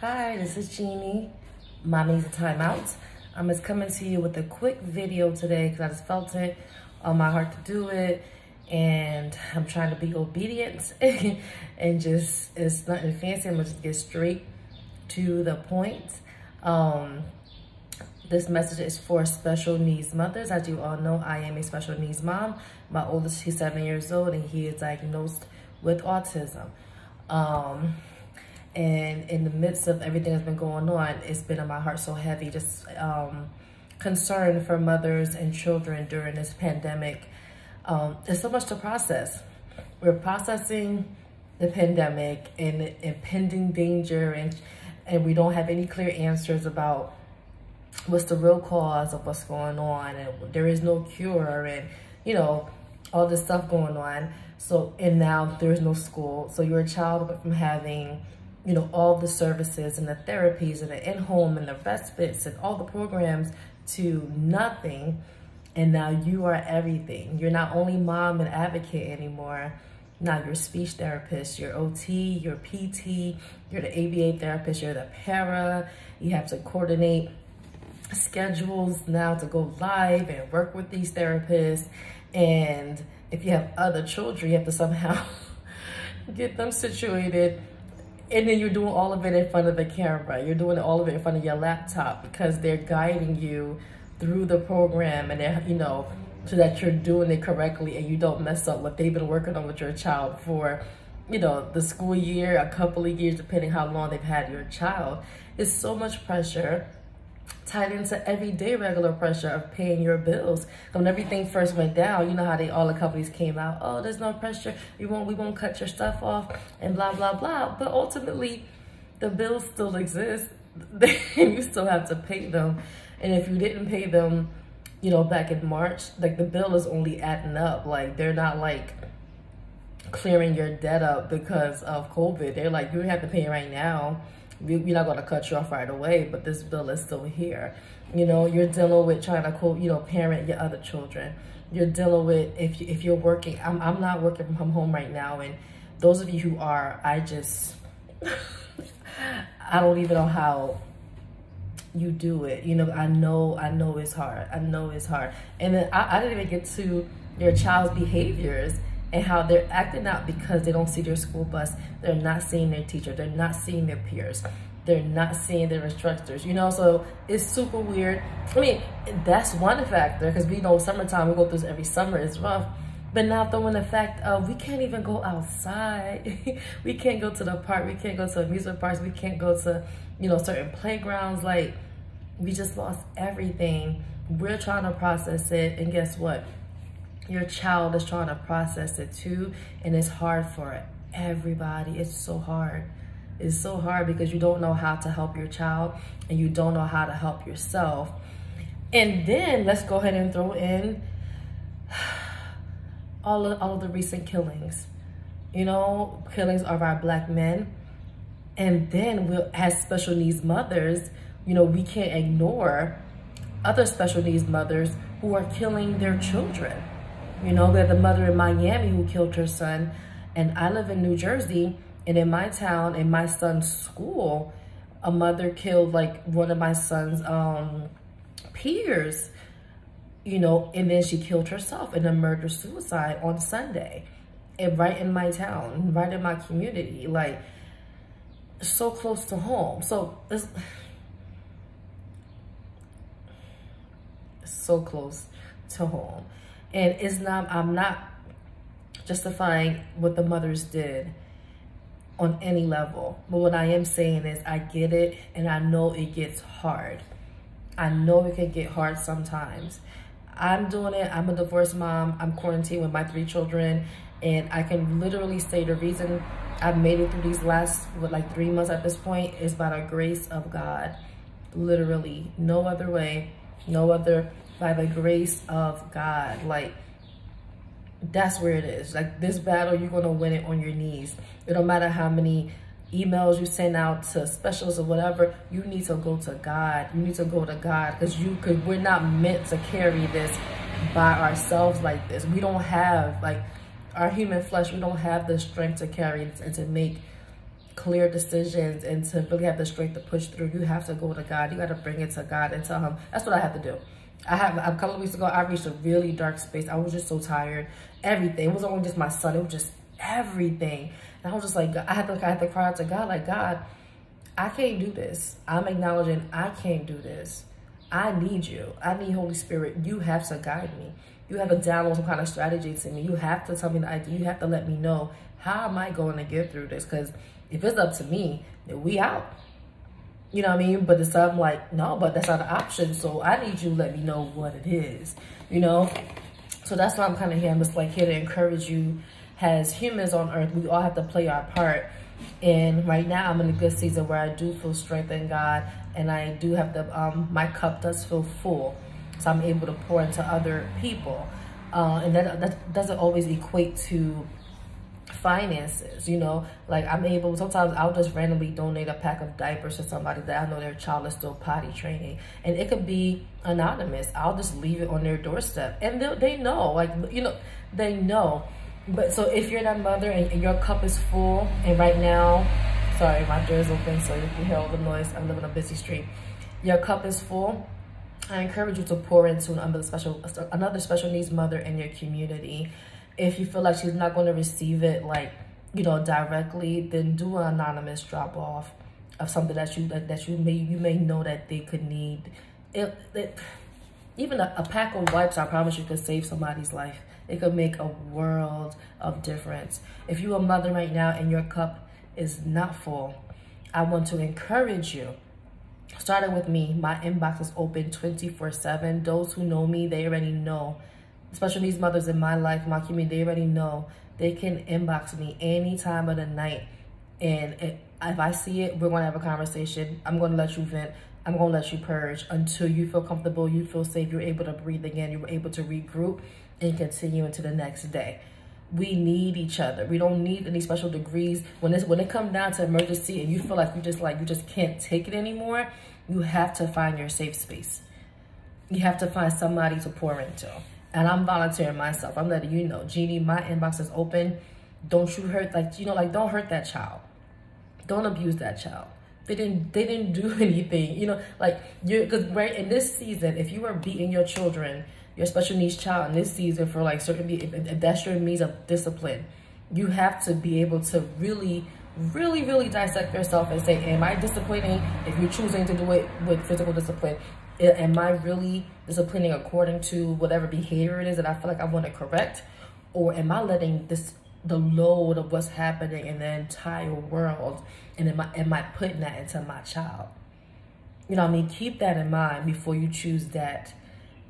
Hi, this is Jeannie. Mom needs a timeout. I'm just coming to you with a quick video today because I just felt it on my heart to do it, and I'm trying to be obedient and just, it's nothing fancy. I'm gonna just get straight to the point. This message is for special needs mothers. As you all know, I am a special needs mom. My oldest, he's 7 years old, and he is diagnosed with autism. And in the midst of everything that's been going on, it's been on my heart so heavy, just concern for mothers and children during this pandemic. There's so much to process. We're processing the pandemic and impending danger, and we don't have any clear answers about what's the real cause of what's going on, and there is no cure, and you know, all this stuff going on. So, and now there's no school. So your child went from having, you know, all the services and the therapies and the in-home and the respites and all the programs to nothing. And now you are everything. You're not only mom and advocate anymore. Now you're speech therapist, you're OT, you're PT, you're the ABA therapist, you're the para. You have to coordinate schedules now to go live and work with these therapists. And if you have other children, you have to somehow get them situated. And then you're doing all of it in front of the camera. You're doing all of it in front of your laptop because they're guiding you through the program, and they're, you know, so that you're doing it correctly and you don't mess up what they've been working on with your child for, you know, the school year, a couple of years, depending how long they've had your child. It's so much pressure tied into everyday regular pressure of paying your bills. When everything first went down, you know how all the companies came out, oh, there's no pressure, we won't cut your stuff off, and blah, blah, blah. But ultimately, the bills still exist, and you still have to pay them. And if you didn't pay them, you know, back in March, like the bill is only adding up. Like they're not like clearing your debt up because of COVID. They're like, you have to pay right now. We're not going to cut you off right away, but this bill is still here. You know, you're dealing with trying to, quote, you know, parent your other children. You're dealing with, if you're working, I'm not working from home right now. And those of you who are, I just, I don't even know how you do it. You know, I know it's hard. I know it's hard. And then I didn't even get to your child's behaviors and how they're acting out because they don't see their school bus. They're not seeing their teacher. They're not seeing their peers. They're not seeing their instructors, you know? So it's super weird. I mean, that's one factor, because we know summertime, we go through this every summer, it's rough. But now throwing the fact of we can't even go outside. We can't go to the park. We can't go to amusement parks. We can't go to, you know, certain playgrounds. Like, we just lost everything. We're trying to process it, and guess what? Your child is trying to process it too, and it's hard for everybody. It's so hard. It's so hard because you don't know how to help your child, and you don't know how to help yourself. And then let's go ahead and throw in all of the recent killings. You know, killings of our Black men. And then we'll, as special needs mothers, you know, we can't ignore other special needs mothers who are killing their children. You know, we had the mother in Miami who killed her son, and I live in New Jersey, and in my town, in my son's school, a mother killed like one of my son's peers, you know, and then she killed herself in a murder-suicide on Sunday, and right in my town, right in my community, like so close to home. So it's so close to home. And it's not, I'm not justifying what the mothers did on any level. But what I am saying is I get it, and I know it gets hard. I know it can get hard sometimes. I'm doing it. I'm a divorced mom. I'm quarantined with my 3 children. And I can literally say the reason I've made it through these last, like 3 months at this point, is by the grace of God. Literally, no other way, no other, by the grace of God. Like, that's where it is. Like, this battle, you're gonna win it on your knees. It don't matter how many emails you send out to specialists or whatever, you need to go to God. You need to go to God, because we're not meant to carry this by ourselves like this. We don't have, like, our human flesh, we don't have the strength to carry it and to make clear decisions and to really have the strength to push through, you have to go to God. You got to bring it to God and tell him. That's what I have to do. A couple of weeks ago, I reached a really dark space. I was just so tired. Everything. It wasn't only just my son. It was just everything. And I was just like, I had to cry out to God, like, God, I can't do this. I'm acknowledging I can't do this. I need you. I need Holy Spirit. You have to guide me. You have to download some kind of strategy to me. You have to tell me the idea. You have to let me know, how am I going to get through this? Because if it's up to me, then we out. You know what I mean? But it's I'm like, no, but that's not an option. So I need you to let me know what it is, you know? So that's why I'm kind of here. I'm just like here to encourage you. As humans on earth, we all have to play our part. And right now I'm in a good season where I do feel strength in God. And I do have my cup does feel full. So I'm able to pour into other people. And that doesn't always equate to finances, you know, like I'm able, sometimes I'll just randomly donate a pack of diapers to somebody that I know their child is still potty training, and it could be anonymous. I'll just leave it on their doorstep, and they know, like, you know, they know. But so if you're that mother and your cup is full, and right now, sorry, my door is open, so you can hear all the noise. I live on a busy street. Your cup is full. I encourage you to pour into another special needs mother in your community. If you feel like she's not going to receive it, like, you know, directly, then do an anonymous drop off of something that you may know that they could need. Even a pack of wipes, I promise you, could save somebody's life. It could make a world of difference. If you're a mother right now and your cup is not full, I want to encourage you. Starting with me, my inbox is open 24/7. Those who know me, they already know. Special needs mothers in my life, my community, they already know. They can inbox me any time of the night. And if I see it, we're going to have a conversation. I'm going to let you vent. I'm going to let you purge until you feel comfortable, you feel safe, you're able to breathe again, you're able to regroup and continue into the next day. We need each other. We don't need any special degrees. When it comes down to emergency and you feel like you just can't take it anymore, you have to find your safe space. You have to find somebody to pour into. And I'm volunteering myself. I'm letting you know, Jeannie, my inbox is open. Don't you hurt, don't hurt that child. Don't abuse that child. They didn't do anything, you know, like because right in this season, if you are beating your children, your special needs child in this season for like certain, if that's your means of discipline, you have to be able to really dissect yourself and say, am I disciplining? If you're choosing to do it with physical discipline, am I really disciplining according to whatever behavior it is that I feel like I want to correct? Or am I letting the load of what's happening in the entire world, and am I putting that into my child? You know what I mean? Keep that in mind before you choose that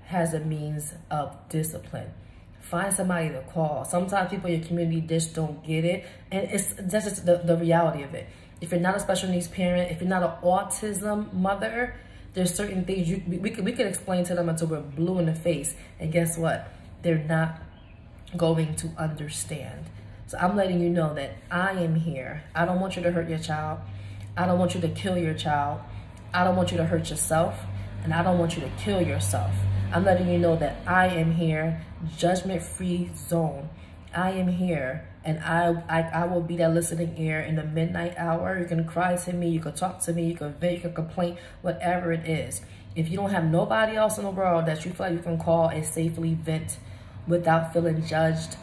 as a means of discipline. Find somebody to call. Sometimes people in your community just don't get it, and that's just the reality of it. If you're not a special needs parent, if you're not an autism mother, there's certain things we can explain to them until we're blue in the face, and guess what? They're not going to understand. So I'm letting you know that I am here. I don't want you to hurt your child. I don't want you to kill your child. I don't want you to hurt yourself, and I don't want you to kill yourself. I'm letting you know that I am here, judgment-free zone. I am here, and I will be that listening ear in the midnight hour. You can cry to me, you can talk to me, you can vent, you can complain, whatever it is. If you don't have nobody else in the world that you feel like you can call and safely vent without feeling judged,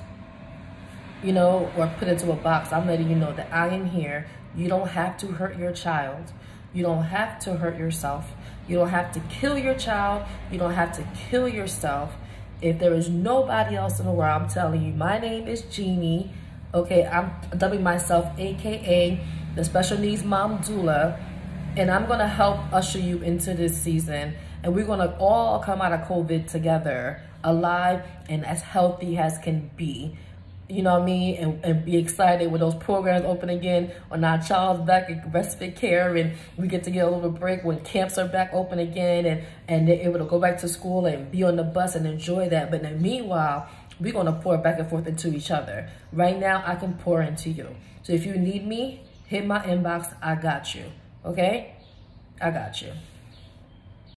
you know, or put into a box, I'm letting you know that I am here. You don't have to hurt your child. You don't have to hurt yourself. You don't have to kill your child. You don't have to kill yourself. If there is nobody else in the world, I'm telling you, my name is Jeannie. Okay, I'm dubbing myself AKA the Special Needs Mom Doula, and I'm gonna help usher you into this season, and we're gonna all come out of COVID together, alive and as healthy as can be. You know what I mean? And be excited when those programs open again, when our child's back in respite care, and we get to get a little break when camps are back open again, and they're able to go back to school and be on the bus and enjoy that. But in the meanwhile, we're going to pour back and forth into each other. Right now, I can pour into you. So if you need me, hit my inbox. I got you. Okay? I got you.